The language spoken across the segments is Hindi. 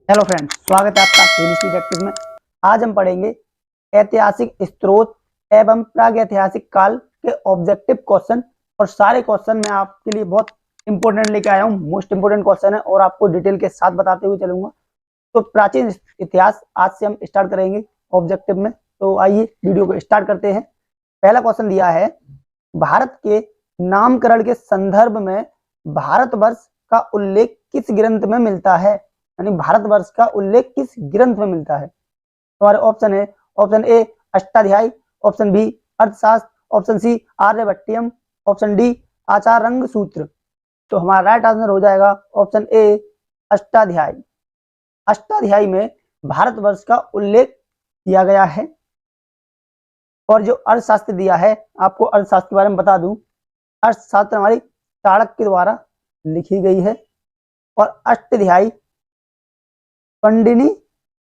हेलो फ्रेंड्स, स्वागत है आपका हिस्ट्री डिटेक्टिव में। आज हम पढ़ेंगे ऐतिहासिक स्रोत एवं प्रागैतिहासिक काल के ऑब्जेक्टिव क्वेश्चन। और सारे क्वेश्चन मैं आपके लिए बहुत इंपॉर्टेंट लेके आया हूँ। मोस्ट इंपोर्टेंट क्वेश्चन है और आपको डिटेल के साथ बताते हुए चलूंगा। तो प्राचीन इतिहास आज से हम स्टार्ट करेंगे ऑब्जेक्टिव में। तो आइए वीडियो को स्टार्ट करते हैं। पहला क्वेश्चन दिया है, भारत के नामकरण के संदर्भ में भारतवर्ष का उल्लेख किस ग्रंथ में मिलता है? यानी भारतवर्ष का उल्लेख किस ग्रंथ में मिलता है? हमारे ऑप्शन है, option A Ashtadhyayi, option B Arthashastra, option C Aryabhatiya, option D Acharanga Sutra. तो हमारा राइट आंसर हो जाएगा ऑप्शन ए अष्टाध्यायी। अष्टाध्यायी में भारतवर्ष का उल्लेख किया गया है। और जो अर्थशास्त्र दिया है, आपको अर्थशास्त्र के बारे में बता दूं, अर्थशास्त्र हमारी चाणक्य द्वारा लिखी गई है और अष्टाध्यायी पंडिनी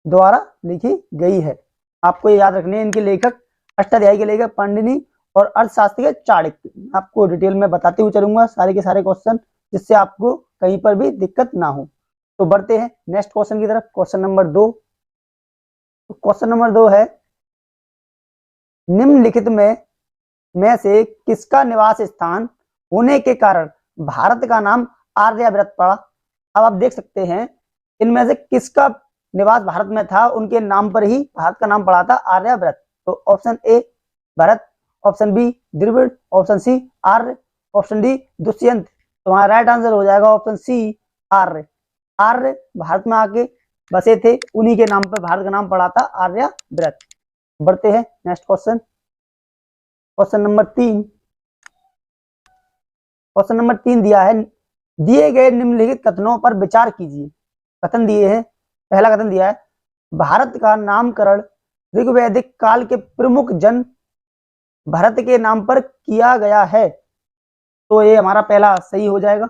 द्वारा लिखी गई है। आपको ये याद रखने हैं, इनके लेखक अष्टाध्यायी के लेखक पंडिनी और अर्थशास्त्र के चाणक्य। आपको डिटेल में बताते हुए चलूंगा सारे के सारे क्वेश्चन, जिससे आपको कहीं पर भी दिक्कत ना हो। तो बढ़ते हैं नेक्स्ट क्वेश्चन की तरफ। Question number 2। क्वेश्चन नंबर 2 है, निम्नलिखित में से किसका निवास स्थान होने के कारण भारत का नाम आर्यव्रत पड़ा? अब आप देख सकते हैं, इनमें से किसका निवास भारत में था, उनके नाम पर ही भारत का नाम पड़ा था आर्यव्रत। तो option A Bharat, option B Dravid, option C Arya, option D Dushyant. तो हमारा राइट आंसर हो जाएगा ऑप्शन सी आर्य। आर्य भारत में आके बसे थे, उन्हीं के नाम पर भारत का नाम पड़ा था आर्यव्रत। बढ़ते हैं next question. Question number 3। Question number 3 दिया है, दिए गए निम्नलिखित कथनों पर विचार कीजिए। कथन दिए हैं, पहला कथन दिया है, भारत का नामकरण ऋग्वैदिक काल के प्रमुख जन भरत के नाम पर किया गया है। तो ये हमारा पहला सही हो जाएगा,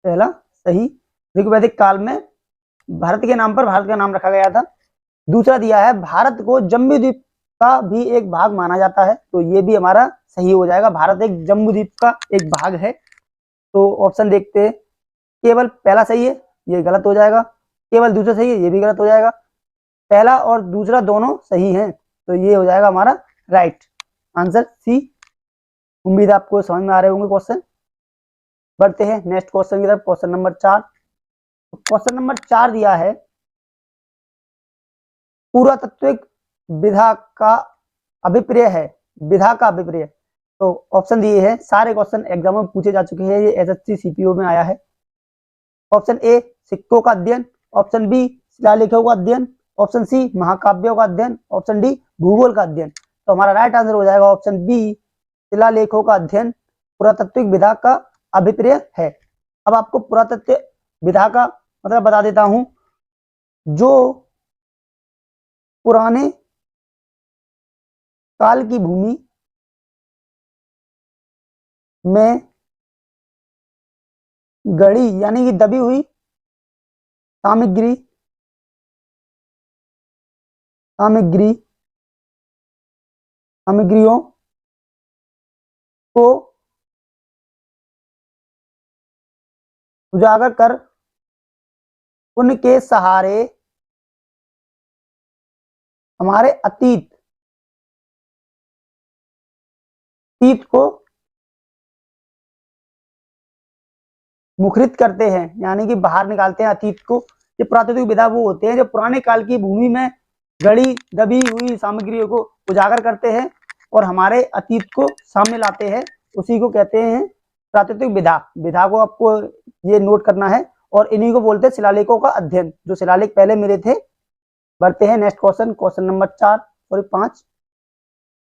पहला सही। ऋग्वैदिक काल में भारत के नाम पर भारत का नाम रखा गया था। दूसरा दिया है, भारत को जम्बूद्वीप का भी एक भाग माना जाता है। तो ये भी हमारा सही हो जाएगा, भारत एक जम्बूद्वीप का एक भाग है। तो ऑप्शन देखते हैं, केवल पहला सही है, ये गलत हो जाएगा। केवल दूसरा सही है, ये भी गलत हो जाएगा। पहला और दूसरा दोनों सही हैं, तो ये हो जाएगा हमारा राइट आंसर सी। उम्मीद आपको समझ में आ रहे होंगे क्वेश्चन। बढ़ते हैं नेक्स्ट क्वेश्चन की तरफ। Question number 4। क्वेश्चन नंबर 4 दिया है, पुरातात्विक विधा का अभिप्राय है। विधा का अभिप्राय। तो ऑप्शन दिए हैं, सारे क्वेश्चन एग्जाम में पूछे जा चुके हैं, ये एसएससी सीपीओ में आया है। ऑप्शन ए सिक्कों का अध्ययन, ऑप्शन बी शिलालेखों का अध्ययन, ऑप्शन सी महाकाव्यों का अध्ययन, ऑप्शन डी भूगोल का अध्ययन। तो हमारा राइट आंसर हो जाएगा ऑप्शन बी शिलालेखों का अध्ययन पुरातात्विक विधा का अभिप्राय है। अब आपको पुरातत्व विधा का मतलब बता देता हूं, जो पुराने काल की भूमि में गढ़ी यानी कि दबी हुई सामग्री सामग्रियों को उजागर कर उनके सहारे हमारे अतीत को मुखरित करते हैं, यानी कि बाहर निकालते हैं अतीत को। ये पुरातात्विक विधा वो होते हैं जो पुराने काल की भूमि में गड़ी दबी हुई सामग्रियों को उजागर करते हैं और हमारे अतीत को सामने लाते हैं। उसी को कहते हैं पुरातात्विक विधा। विधा को आपको ये नोट करना है और इन्हीं को बोलते हैं शिलालेखों का अध्ययन, जो शिलालेख पहले मिले थे। बढ़ते हैं next question. Question number 5।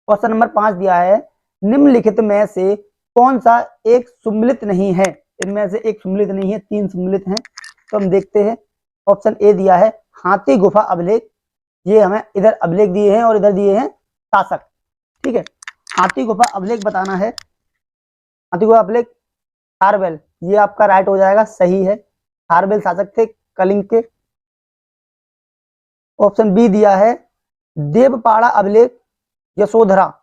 Question number 5 दिया है, निम्नलिखित में से कौन सा एक सुम्मिलित नहीं है? इनमें से एक सुम्मिलित नहीं है, 3 सुम्मिलित हैं। तो हम देखते हैं। ऑप्शन ए दिया है हाथी गुफा अभिलेख, ये हमें इधर अभिलेख दिए हैं और इधर दिए हैं शासक। ठीक है, हाथी गुफा अभिलेख बताना है। हाथी गुफा अभिलेख खारवेल, ये आपका राइट हो जाएगा, सही है। खारवेल शासक थे कलिंग के। ऑप्शन बी दिया है देवपाड़ा अभिलेख यशोधरा,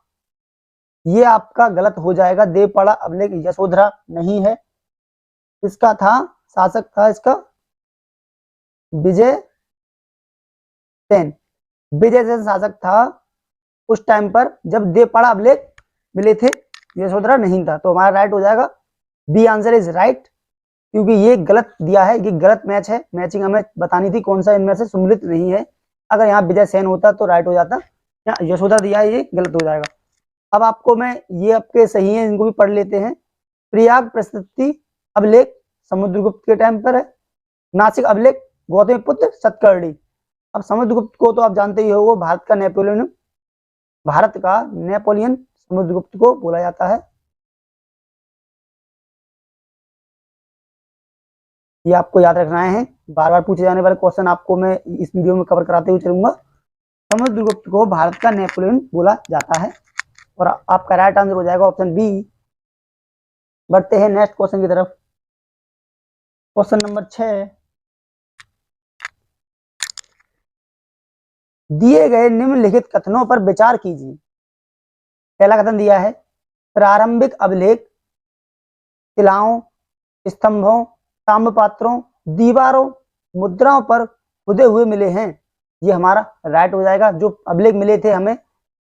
ये आपका गलत हो जाएगा। देवपाड़ा अभिलेख यशोधरा नहीं है, इसका था शासक था इसका विजय सेन। विजय सेन शासक था उस टाइम पर जब देवपाड़ा अभिलेख मिले थे, यशोधरा नहीं था। तो हमारा राइट हो जाएगा बी आंसर इज राइट, क्योंकि ये गलत दिया है, ये गलत मैच है। मैचिंग हमें बतानी थी कौन सा इनमें से सम्मिलित नहीं है। अगर यहाँ विजय सेन होता तो राइट हो जाता, यहाँ यशोधरा दिया है, ये गलत हो जाएगा। अब आपको मैं ये आपके सही है, इनको भी पढ़ लेते हैं। प्रयाग प्रशस्ति अभिलेख समुद्रगुप्त के टाइम पर है। नासिक अभिलेख गौतमीपुत्र सतकर्णी। अब समुद्रगुप्त को तो आप जानते ही हो, भारत का नेपोलियन समुद्रगुप्त को बोला जाता है। ये आपको याद रखना है, बार बार पूछे जाने वाले क्वेश्चन आपको मैं इस वीडियो में कवर कराते हुए चलूंगा। समुद्रगुप्त को भारत का नेपोलियन बोला जाता है, और आपका राइट आंसर हो जाएगा ऑप्शन बी। बढ़ते हैं नेक्स्ट क्वेश्चन की तरफ। क्वेश्चन नंबर 6, दिए गए निम्नलिखित कथनों पर विचार कीजिए। पहला कथन दिया है, प्रारंभिक अभिलेख शिलाओं, स्तंभों, ताम्रपात्रों, दीवारों, मुद्राओं पर खुदे हुए मिले हैं। ये हमारा राइट हो जाएगा। जो अभिलेख मिले थे हमें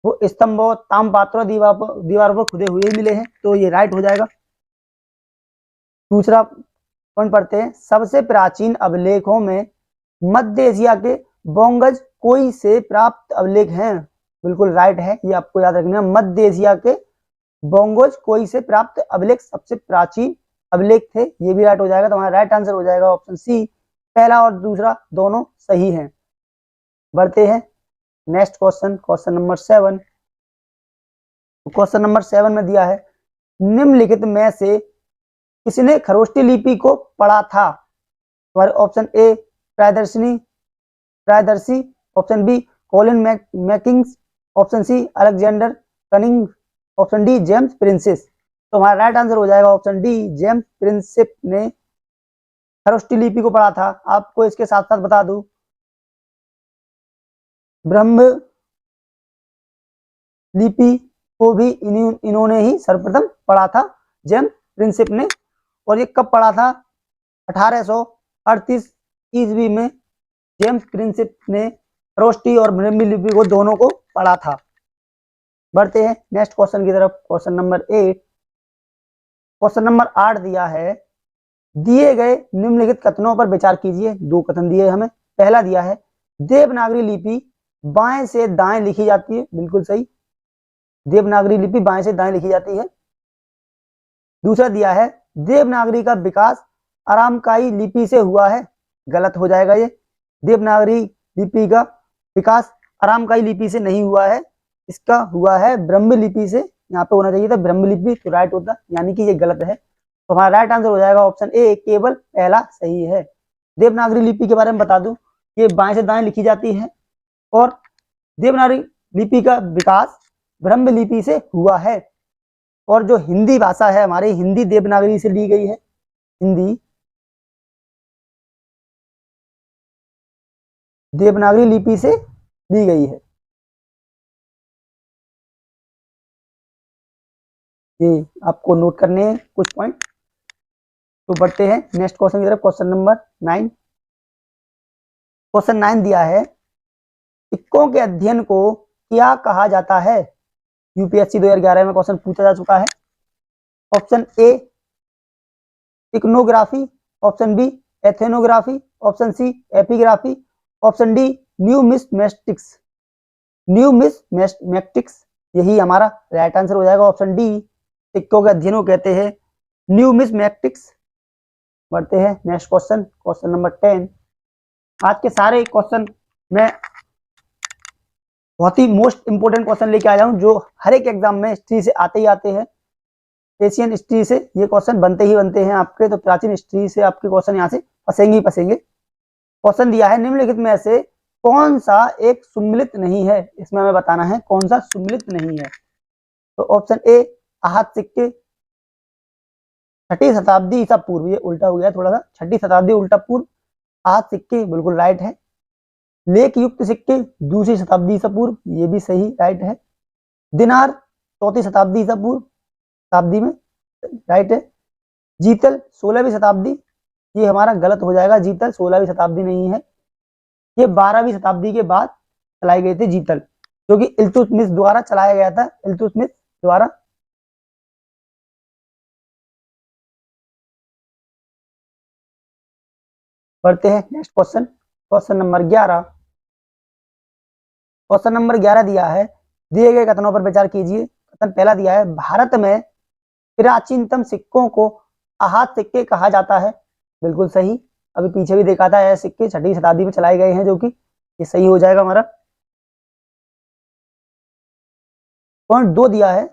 वो स्तंभों, ताम्रपात्रों, दीवारों पर खुदे हुए मिले हैं, तो ये राइट हो जाएगा। दूसरा पॉइंट पढ़ते हैं, सबसे प्राचीन अभिलेखों में मध्य एशिया के बोंगज कोई से प्राप्त अभिलेख हैं। बिल्कुल राइट है, ये आपको याद रखना है। मध्य एशिया के बोंगज कोई से प्राप्त अभिलेख सबसे प्राचीन अभिलेख थे, ये भी राइट हो जाएगा। तो हमारा राइट आंसर हो जाएगा ऑप्शन सी। पहला और दूसरा दोनों सही हैं। बढ़ते हैं next question, question number 7। Question number 7 में दिया है, निम्नलिखित में से किसने खरोष्टी लिपि को पढ़ा था। हमारे option A Priyadarshi, option B Colin Mackenzie, option C Alexander Cunningham, option D James Prinsep. तो हमारा राइट आंसर हो जाएगा ऑप्शन डी, जेम्स प्रिंसेप ने खरोष्टी लिपि को पढ़ा था। आपको इसके साथ साथ बता दूं, ब्रह्म लिपि को भी इन्होंने ही सर्वप्रथम पढ़ा था, जेम्स प्रिंसेप ने। और ये कब पढ़ा था, 1838 ईस्वी में जेम्स प्रिंसेप ने खरोष्टी और ब्रह्मी लिपि को दोनों को पढ़ा था। बढ़ते हैं नेक्स्ट क्वेश्चन की तरफ, क्वेश्चन नंबर 8। क्वेश्चन नंबर 8 दिया है, दिए गए निम्नलिखित कथनों पर विचार कीजिए। दो कथन दिए हमें। पहला दिया है, देवनागरी लिपि बाएं से दाएं लिखी जाती है। बिल्कुल सही, देवनागरी लिपि बाएं से दाएं लिखी जाती है। दूसरा दिया है, देवनागरी का विकास आरामकाई लिपि से हुआ है। गलत हो जाएगा ये। देवनागरी लिपि का विकास आरामकाई लिपि से नहीं हुआ है, इसका हुआ है ब्रह्म लिपि से। यहाँ पे होना चाहिए था ब्रह्म लिपि, तो राइट होता, यानी कि ये गलत है। तो हमारा राइट आंसर हो जाएगा ऑप्शन ए, केवल पहला सही है। देवनागरी लिपि के बारे में बता दूं, ये बाएं से दाएं लिखी जाती है, और देवनागरी लिपि का विकास ब्रह्म लिपि से हुआ है। और जो हिंदी भाषा है हमारी, हिंदी देवनागरी से ली गई है। हिंदी देवनागरी लिपि से ली गई है। ये आपको नोट करने हैं कुछ पॉइंट। तो बढ़ते हैं नेक्स्ट क्वेश्चन की तरफ, क्वेश्चन नंबर 9। क्वेश्चन 9 दिया है, सिक्कों के अध्ययन को क्या कहा जाता है। यूपीएससी 2011 में क्वेश्चन पूछा जा चुका है। Option A iconography, option B ethnography, option C epigraphy, option D numismatics. यही हमारा राइट आंसर हो जाएगा ऑप्शन डी, सिक्कों के अध्ययन को कहते हैं न्यूमिस्मेटिक्स। बढ़ते हैं नेक्स्ट क्वेश्चन, क्वेश्चन नंबर 10। आज के सारे क्वेश्चन मैं बहुत ही मोस्ट इंपोर्टेंट क्वेश्चन लेके आया हूं, जो हर एक एग्जाम में हिस्ट्री से आते ही आते हैं। एशियन हिस्ट्री से ये क्वेश्चन बनते ही बनते हैं आपके, तो प्राचीन हिस्ट्री से आपके क्वेश्चन यहाँ से फंसेंगे ही फंसेंगे। क्वेश्चन दिया है, निम्नलिखित में से कौन सा एक सुम्मिलित नहीं है। इसमें हमें बताना है कौन सा सुम्मिलित नहीं है। तो ऑप्शन ए आहत सिक्के, 6ठी शताब्दी ईसा पूर्व, ये उल्टा हो गया थोड़ा सा, 6ठी शताब्दी उल्टा पूर्व। आहत सिक्के बिल्कुल राइट है। लेख युक्त सिक्के 2री शताब्दी ईसा पूर्व, ये भी सही राइट है। दिनार 4ठी शताब्दी ईसा पूर्व शताब्दी में, राइट है। जीतल 16वीं शताब्दी, ये हमारा गलत हो जाएगा, जीतल 16वीं शताब्दी नहीं है, ये 12वीं शताब्दी के बाद चलाई गई थी जीतल, जो कि इल्तुतमिश द्वारा चलाया गया था, इल्तुतमिश द्वारा। बढ़ते हैं next question, question number 11। Question number 11 दिया है, दिए गए कथनों पर विचार कीजिए। कथन पहला दिया है, भारत में प्राचीनतम सिक्कों को आहत सिक्के कहा जाता है। बिल्कुल सही, अभी पीछे भी देखा था, यह सिक्के 6वीं शताब्दी में चलाए गए हैं, जो कि ये सही हो जाएगा हमारा। पॉइंट 2 दिया है,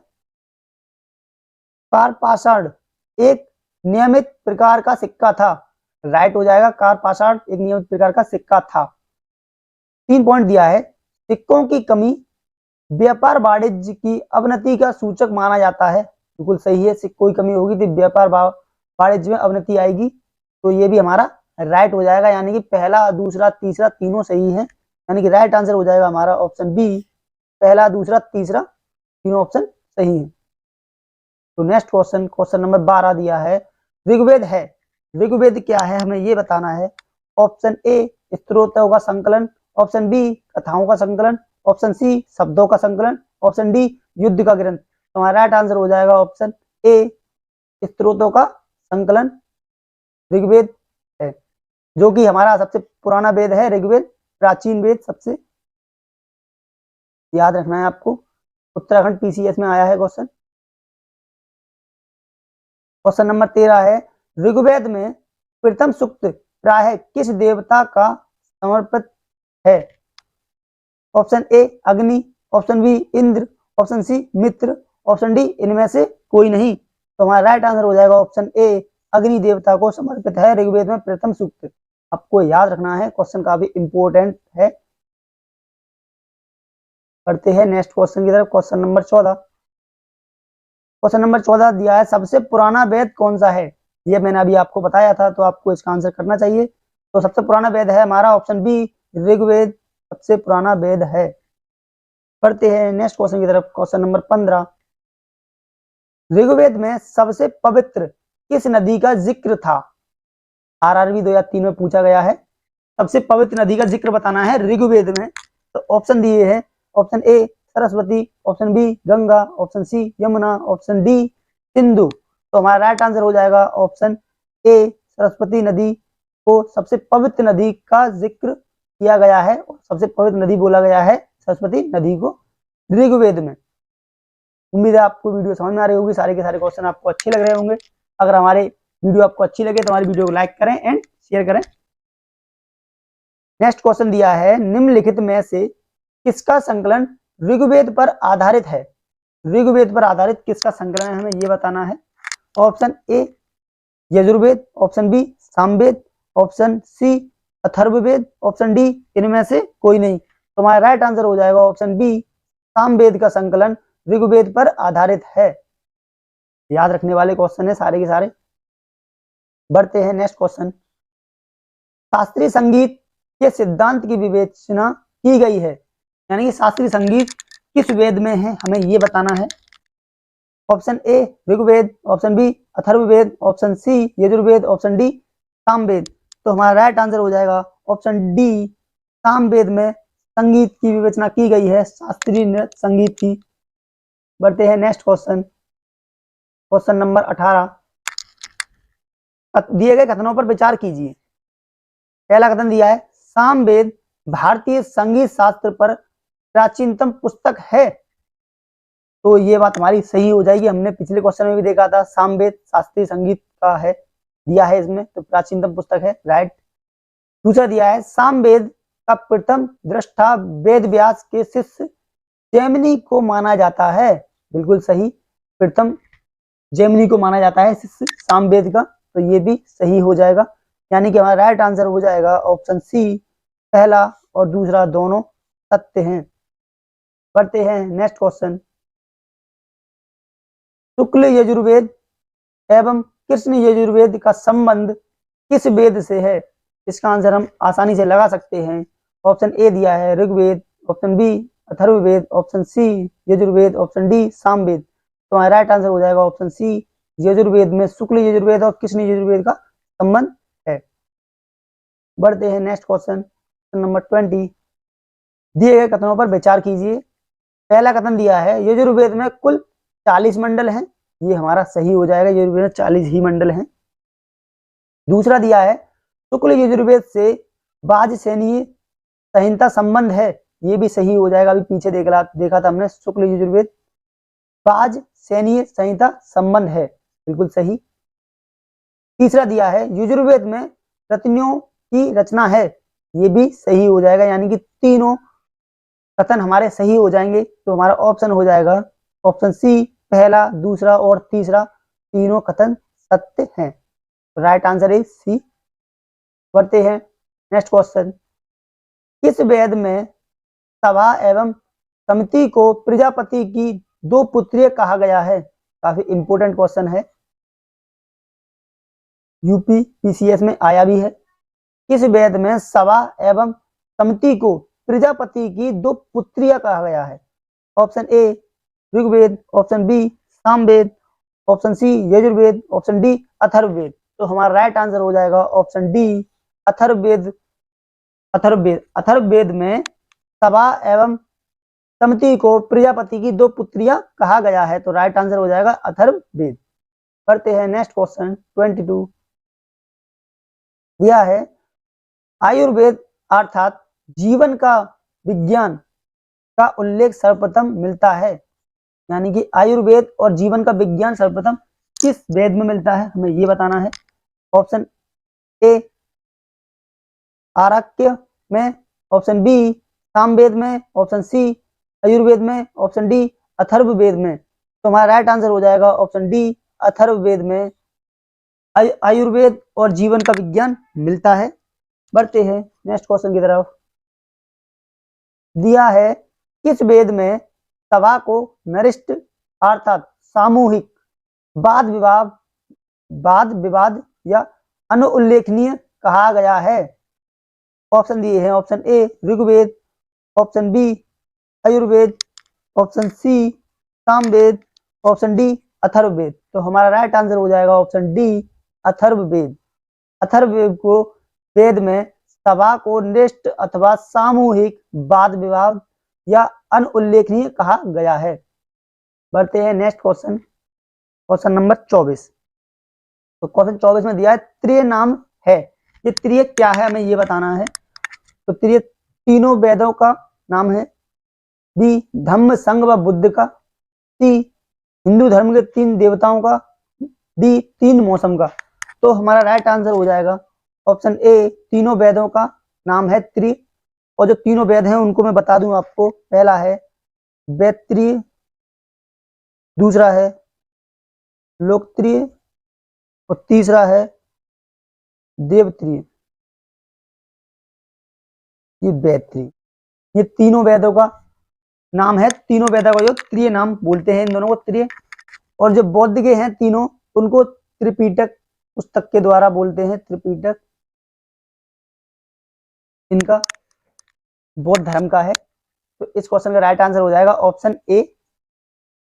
कारपाषाण एक नियमित प्रकार का सिक्का था। राइट हो जाएगा, कारपाषाण एक नियमित प्रकार का सिक्का था। 3 पॉइंट दिया है, सिक्कों की कमी व्यापार वाणिज्य की अवनति का सूचक माना जाता है। बिल्कुल सही है, सिक्कों की कमी होगी तो व्यापार वाणिज्य में अवनति आएगी, तो ये भी हमारा राइट हो जाएगा। यानी कि पहला, दूसरा, तीसरा तीनों सही है, यानी कि राइट आंसर हो जाएगा हमारा ऑप्शन बी। पहला, दूसरा, तीसरा तीनों ऑप्शन सही है। तो नेक्स्ट क्वेश्चन, क्वेश्चन नंबर 12 दिया है, ऋग्वेद है। ऋग्वेद क्या है हमें ये बताना है। ऑप्शन ए स्तोत्रों का संकलन, ऑप्शन बी कथाओं का संकलन, ऑप्शन सी शब्दों का संकलन, ऑप्शन डी युद्ध का ग्रंथ। तो हमारा राइट आंसर हो जाएगा ऑप्शन ए स्तोत्रों का संकलन। ऋग्वेद है, जो कि हमारा सबसे पुराना वेद है ऋग्वेद, प्राचीन वेद सबसे, याद रखना है आपको। उत्तराखंड पीसीएस में आया है क्वेश्चन। क्वेश्चन नंबर 13 है, ऋग्वेद में प्रथम सूक्त प्राय किस देवता का समर्पित है। Option A Agni, option B Indra, option C Mitra, option D इनमें से कोई नहीं। तो हमारा राइट आंसर हो जाएगा ऑप्शन ए अग्नि देवता को समर्पित है ऋग्वेद में प्रथम सूक्त। आपको याद रखना है, क्वेश्चन काफी इंपोर्टेंट है। पढ़ते हैं नेक्स्ट क्वेश्चन की तरफ, क्वेश्चन नंबर 14। क्वेश्चन नंबर 14 दिया है, सबसे पुराना वेद कौन सा है। ये मैंने अभी आपको बताया था, तो आपको इसका आंसर करना चाहिए। तो सबसे पुराना वेद है हमारा ऑप्शन बी ऋग्वेद, सबसे पुराना वेद है। पढ़ते हैं नेक्स्ट क्वेश्चन की तरफ, क्वेश्चन नंबर 15। ऋग्वेद में सबसे पवित्र किस नदी का जिक्र था। आरआरबी 2003 में पूछा गया है, सबसे पवित्र नदी का जिक्र बताना है ऋग्वेद में। तो ऑप्शन दिए हैं, option A Saraswati, option B Ganga, option C Yamuna, option D Sindhu. तो हमारा राइट आंसर हो जाएगा ऑप्शन ए सरस्वती नदी को सबसे पवित्र नदी का जिक्र किया गया है, सबसे पवित्र नदी बोला गया है सरस्वती नदी को ऋग्वेद में। उम्मीद है आपको वीडियो समझ में आ रही होगी, सारे के सारे क्वेश्चन आपको अच्छे लग रहे होंगे। अगर हमारे वीडियो आपको अच्छी लगे तो हमारी वीडियो को लाइक करें एंड शेयर करें। नेक्स्ट क्वेश्चन दिया है, निम्नलिखित में से किसका संकलन ऋग्वेद पर आधारित है। ऋग्वेद पर आधारित किसका संकलन है हमें ये बताना है। Option A Yajurveda, option B Samaveda, option C Atharvaveda, option D इनमें से कोई नहीं। तो हमारा राइट आंसर हो जाएगा ऑप्शन बी सामवेद का संकलन ऋग्वेद पर आधारित है। याद रखने वाले क्वेश्चन है सारे के सारे। बढ़ते हैं नेक्स्ट क्वेश्चन, शास्त्रीय संगीत के सिद्धांत की विवेचना की गई है, यानी कि शास्त्रीय संगीत किस वेद में है हमें ये बताना है। Option A Rigveda, option B Atharvaveda, option C Yajurveda, option D Samaveda. तो हमारा राइट आंसर हो जाएगा ऑप्शन डी सामवेद में संगीत की विवेचना की गई है, शास्त्रीय संगीत की। बढ़ते हैं नेक्स्ट क्वेश्चन, क्वेश्चन नंबर 18। दिए गए कथनों पर विचार कीजिए। पहला कथन दिया है, सामवेद भारतीय संगीत शास्त्र पर प्राचीनतम पुस्तक है। तो ये बात हमारी सही हो जाएगी, हमने पिछले क्वेश्चन में भी देखा था सामवेद शास्त्रीय संगीत का है, दिया है इसमें, तो प्राचीनतम पुस्तक है, राइट। दूसरा दिया है, सामवेद का प्रथम दृष्टा वेद व्यास के शिष्य जैमिनी को माना जाता है। बिल्कुल सही, प्रथम जैमिनी को माना जाता है शिष्य सामवेद का, तो ये भी सही हो जाएगा। यानी कि हमारा राइट आंसर हो जाएगा ऑप्शन सी, पहला और दूसरा दोनों सत्य हैं। बढ़ते हैं नेक्स्ट क्वेश्चन, शुक्ल यजुर्वेद एवं कृष्ण यजुर्वेद का संबंध किस वेद से है। इसका आंसर हम आसानी से लगा सकते हैं। ऑप्शन ए दिया है Rigveda, option B Atharvaveda, option C Yajurveda, option D Samaveda. तो हमारा राइट आंसर हो जाएगा ऑप्शन सी, यजुर्वेद में शुक्ल यजुर्वेद और कृष्ण यजुर्वेद का संबंध है। बढ़ते हैं नेक्स्ट क्वेश्चन, क्वेश्चन नंबर 20, दिए गए कथनों पर विचार कीजिए। पहला कथन दिया है यजुर्वेद में कुल 40 मंडल हैं, ये हमारा सही हो जाएगा, यजुर्वेद में 40 ही मंडल हैं। दूसरा दिया है शुक्ल यजुर्वेद से वाजसेनीय संहिता संबंध है, ये भी सही हो जाएगा, अभी पीछे देखा था हमने, शुक्ल यजुर्वेद वाजसेनीय संहिता संबंध है, बिल्कुल सही। तीसरा दिया है यजुर्वेद में रत्नियों की रचना है, ये भी सही हो जाएगा, यानी कि तीनों कथन हमारे सही हो जाएंगे। तो हमारा ऑप्शन हो जाएगा ऑप्शन सी, पहला, दूसरा और तीसरा तीनों कथन सत्य हैं। Right answer is C. बढ़ते हैं नेक्स्ट क्वेश्चन। किस वेद में सभा एवं समिति को प्रजापति की 2 पुत्रियां कहा गया है? काफी इंपोर्टेंट क्वेश्चन है, यूपी पीसीएस में आया भी है। किस वेद में सभा एवं समिति को प्रजापति की 2 पुत्रियां कहा गया है? Option A Rigveda, option B Samaveda, option C Yajurveda, option D Atharvaveda. तो हमारा राइट आंसर हो जाएगा ऑप्शन डी अथर्ववेद। अथर्ववेद में सभा एवं समिति को प्रजापति की 2 पुत्रियां कहा गया है, तो राइट आंसर हो जाएगा अथर्ववेद। करते हैं नेक्स्ट क्वेश्चन 22, दिया है आयुर्वेद अर्थात जीवन का विज्ञान का उल्लेख सर्वप्रथम मिलता है, यानी कि आयुर्वेद और जीवन का विज्ञान सर्वप्रथम किस वेद में मिलता है, हमें ये बताना है। ऑप्शन ए आरण्यक में, ऑप्शन बी सामवेद में, ऑप्शन सी आयुर्वेद में, ऑप्शन डी अथर्ववेद में। तो हमारा राइट आंसर हो जाएगा ऑप्शन डी अथर्ववेद में आयुर्वेद और जीवन का विज्ञान मिलता है। बढ़ते हैं नेक्स्ट क्वेश्चन की तरफ। दिया है किस वेद में सभा को नरिष्ट अर्थात सामूहिक वाद विवाद या अनुल्लेखनीय कहा गया है? ऑप्शन दिए हैं, option A Rigveda, option B Ayurveda, option C Samaveda, option D Atharvaveda. तो हमारा राइट आंसर हो जाएगा ऑप्शन डी अथर्ववेद। अथर्ववेद को वेद में सभा को नृष्ट अथवा सामूहिक वाद विवाद या अनुल्लेखनीय कहा गया है। बढ़ते हैं नेक्स्ट क्वेश्चन, क्वेश्चन नंबर 24। तो क्वेश्चन 24 में दिया है त्रिय नाम है, ये त्रिय क्या है हमें ये बताना है। तो त्रिय तीनों वेदों का नाम है, बी धम्म संघ व बुद्ध का, सी हिंदू धर्म के 3 देवताओं का, डी 3 मौसम का। तो हमारा राइट आंसर हो जाएगा ऑप्शन ए तीनों वेदों का नाम है त्रि। और जो तीनों वेद हैं उनको मैं बता दूं आपको, पहला है वेदत्रिय, दूसरा है लोकत्रिय और तीसरा है देवत्रिय, ये वेदत्रिय। ये तीनों वेदों का नाम है, तीनों वेदों को जो त्रिय नाम बोलते हैं, इन दोनों को त्रिय। और जो बौद्ध के हैं तीनों, उनको त्रिपिटक पुस्तक के द्वारा बोलते हैं, त्रिपिटक इनका बौद्ध धर्म का है। तो इस क्वेश्चन का राइट आंसर हो जाएगा ऑप्शन ए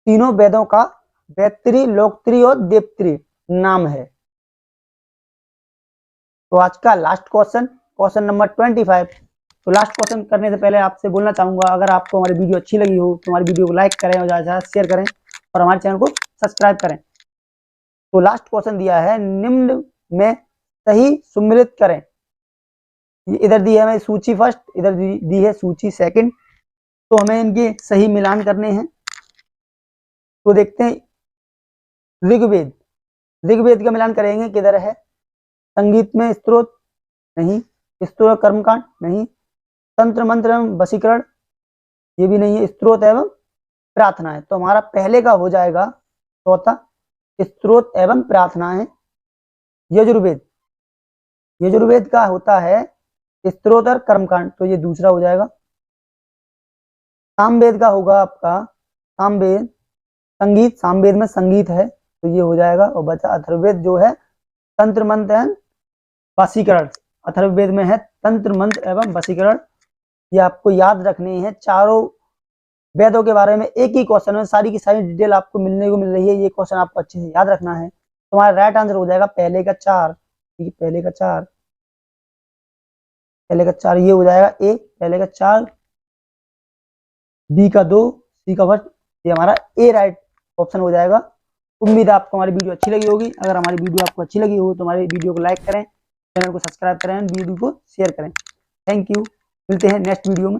तीनों वेदों का वेदत्रिय, लोकत्रिय और देवत्रिय नाम है। तो आज का लास्ट क्वेश्चन, क्वेश्चन नंबर 25। तो लास्ट क्वेश्चन करने से पहले आपसे बोलना चाहूंगा, अगर आपको हमारी वीडियो अच्छी लगी हो तो हमारी वीडियो को लाइक करें और ज़्यादा शेयर करें और हमारे चैनल को सब्सक्राइब करें। तो लास्ट क्वेश्चन दिया है निम्न में सही सुमिलित करें। इधर दी है हमें सूची फर्स्ट, इधर दी है सूची सेकंड, तो हमें इनके सही मिलान करने हैं। तो देखते हैं ऋग्वेद, ऋग्वेद का मिलान करेंगे, किधर है? संगीत में स्त्रोत नहीं, स्त्रोत कर्मकांड नहीं, तंत्र मंत्र एवं वशीकरण ये भी नहीं है, स्त्रोत एवं प्रार्थना है। तो हमारा पहले का हो जाएगा चौथा, स्त्रोत एवं प्रार्थना है। यजुर्वेद, यजुर्वेद का होता है स्त्रोत और कर्मकांड, तो ये दूसरा हो जाएगा। सामवेद का होगा आपका सामवेद संगीत, सामवेद में संगीत है तो ये हो जाएगा। और बचा अथर्ववेद जो है तंत्र मंत्र एवं वशीकरण, अथर्ववेद में है तंत्र मंत्र एवं वशीकरण। ये आपको याद रखने हैं, चारों वेदों के बारे में एक ही क्वेश्चन में सारी की सारी डिटेल आपको मिलने को मिल रही है, ये क्वेश्चन आपको अच्छे से याद रखना है। तो हमारा राइट आंसर हो जाएगा पहले का 4, पहले का 4। पहले का 4 ये हो जाएगा ए, पहले का 4, बी का 2, सी का 1, ये हमारा ए राइट ऑप्शन हो जाएगा। उम्मीद है आपको हमारी वीडियो अच्छी लगी होगी। अगर हमारी वीडियो आपको अच्छी लगी हो तो हमारी वीडियो को लाइक करें, चैनल को सब्सक्राइब करें, वीडियो को शेयर करें। थैंक यू, मिलते हैं नेक्स्ट वीडियो में।